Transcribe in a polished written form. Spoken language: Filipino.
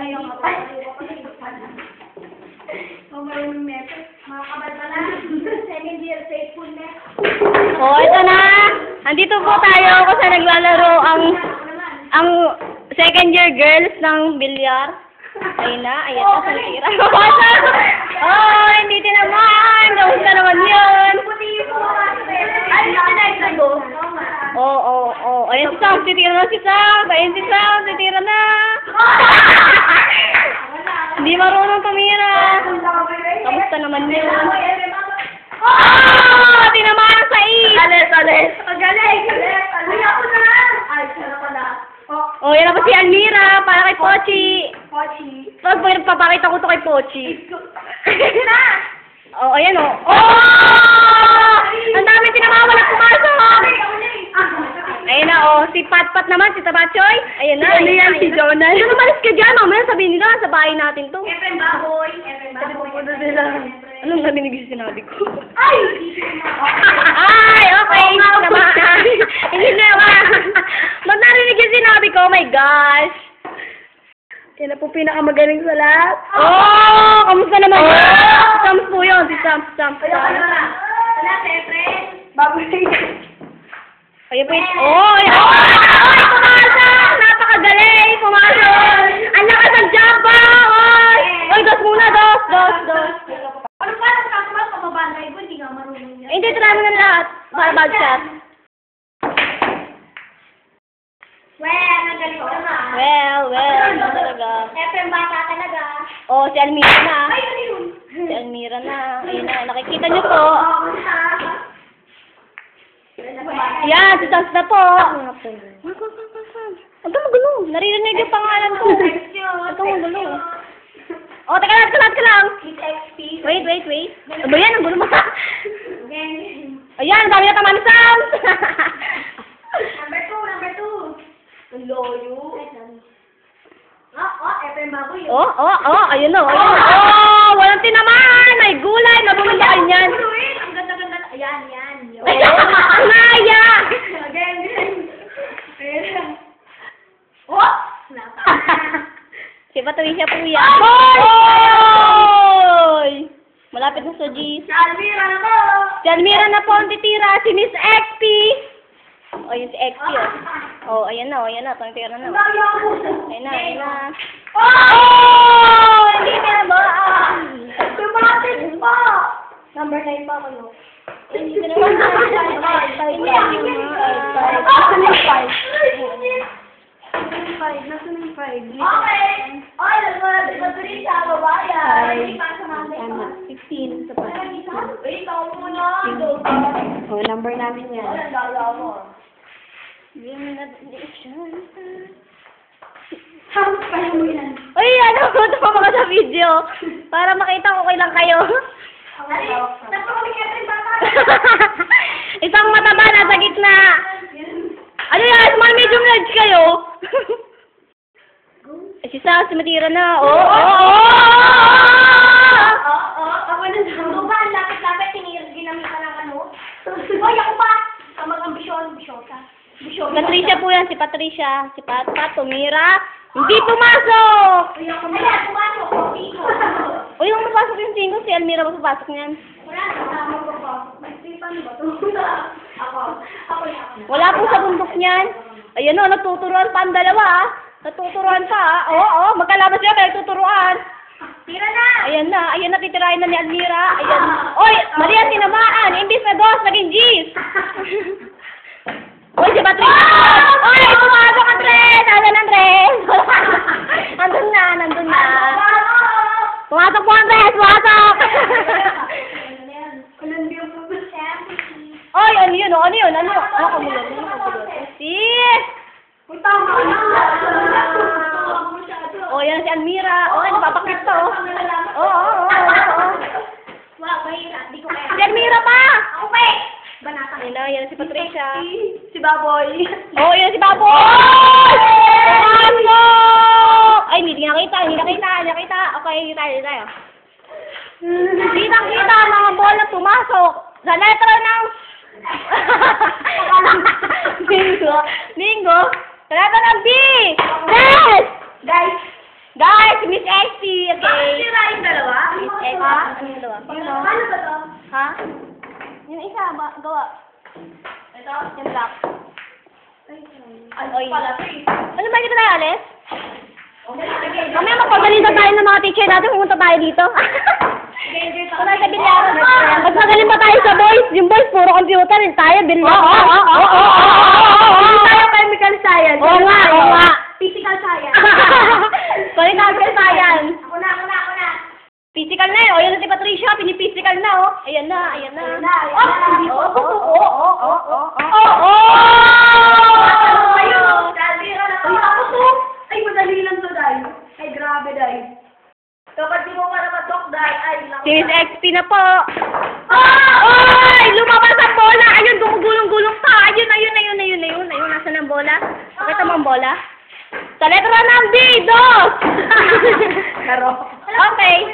Ayaw nga pa. Mamarunong neto. Mga kabalbala. Second year faithfulness. Oh, ito na. Andito po tayo kasi naglalaro ang second year girls ng bilyar. Ayun na, ayan na, salitira. Oh, hindi tinamaan. Kamusta naman yun? Ay, nakita ko. Oh. Ayan si Sam, titira na si Sam. Ayan si Sam, titira na. Hindi marunong tumira. Kamusta naman yun? Oh, tinamaan sa is. Alis. Galing. Ay, ako na. Ay, sana pala. Oh, yan na pa si Almira, para kay Pochi. Pochi. Papakita ko to kay Pochi. Na! Oh, ayan oh. Oh! Ang dami tinamawa na pumasok. Ayan na oh, si Patpat naman, si Tabachoy. Ayan na. Ano yan, si Jonah? Ano malis ka dyan, mamaya sabihin nila, sa bahay natin to. Efren Baboy. Anong narinig yung sinabi ko? Ay! Ay, okay. Hindi na naman. Ba't narinig yung sinabi ko? Oh my gosh. Yan na po pinakamagaling sa lahat. Oh, kamusta naman yun? Sams po yun, si Sams. Wala, Efren. Baboy. Ayun po yun. Oh, ayan. Ay, pumasok! Napakagaling! Pumasok! Ang lakas ng jumpa! Oy, dos muna, dos. Ano pa? Nakakabal ka mabangay ko, hindi nga marunong yan. Hindi, try mo na lahat. Para bag shot. Well, nagaling ko na. Well, ano talaga. Efren bata talaga. Oh, si Almira na. Ay, ano yun? Si Almira na. Ayun na, nakikita niyo po. Yan, si Sams na po. Huwag ka magulo. Naririnig yung pangalan ko. Huwag ka magulo. Oh, teka lang. Wait. Ano yan? Ang gulo mo. Ayan, dami na tama ni Sams. Number two. Ang loyo. Efren Baboy. Oh, ayun o. Oh, walang tinamaan. May gulay. Nabumilain yan. Ang ganda-ganda. Ayan. Naya! Si Patricia po yan. Hoy! Malapit na sa G's. Si Almira na po ang titira. Si Miss XP. Oh, yun si XP oh. Oh, ayan na. Titira na. Ayan na. Oh! Hindi na ba? Tumating pa! Number 9 pa kayo. Hindi na naman. Nasaan yung 5? Okay. Ay, nagmatuloy sa babayan. 15 sa pa. Wait, ako muna. Oh, number namin yan. Lala mo. Tapos kaya mo yan. Uy, tumama ka sa video. Para makita ko kailan kayo. Napakabigyan bata. Isang mataba na sa gitna. Ano yan? Small medium large kayo? Si Sam, si Matira na. Oh! Ako na sa ba? Lapit-lapit, ginamitan ng ano? Hoy, ako pa! Mag-ambisyon, Patricia po yan, si Patricia. Si Pat, tumira. Hindi pumasok! Kaya pumasok. Uy, yung mapasok yung singo, si Almira mapapasok niyan. Wala, kasama ko pa. Paano ba ito? Ako. Wala po sa bundok niyan. Ayan o, natuturuan pa ang dalawa. Natuturuan pa. Oo, magkalabas sila kaya tuturuan. Tira na! Ayan na, titirahin na ni Almira. Ayan. Oy, mali ang tinamaan. Imbis na dos, naging G's. Oy, si Patricia! Oy, pumasok ang Andres! Asan Andres? Nandun na. Pumasok po Andres, pumasok! Oy, ano yun? Ano kamulog? Sis! Oh, yan si Almira. Oh, napapakit to. Oo. Si Almira pa! Okay! Yan si Patricia. Si Baboy. Oh, yan si Baboy! Pumasok! Ay, hindi nakita. Okay, tayo. Kitang-kita ang mga bola pumasok. Sa letra ng... Bingo. Sa letra ng B! Yes! Guys, Guys, Miss XP, okay. Sira yung dalawa? Miss XP, yung dalawa. Ano? Paano ba to? Ha? Yung isa, gawa. Ito? Yung black. Ay, Oy. pala. Ano ba, dito tayo alis? Okay, sige. Mamaya magpagaling tayo ng mga teacher natin, pumunta tayo dito. Kung tayo sa bilyaran. Mas magaling pa tayo sa boys. Yung boys, puro computer. Yung tayo, bilyaran. Hindi tayo chemical science. Oo nga, oo nga. Physical science. Sorry, chemical science. Ako na. Physical na yun. O, yun na si Patricia. Piniphysical na, oh. Ayan na. Ayan na. Ay, madali lang to, Day. Ay, grabe, Day. Kapag di mo para ma-talk, Day, ay, naku. Si Miss XP na po. Oy! Lumabas ang bola! Ayun, gumugulong-gulong pa. Ayun. Nasaan ang bola? Pakita mo ang bola. Sa letra ng B, 2! Karo. Okay.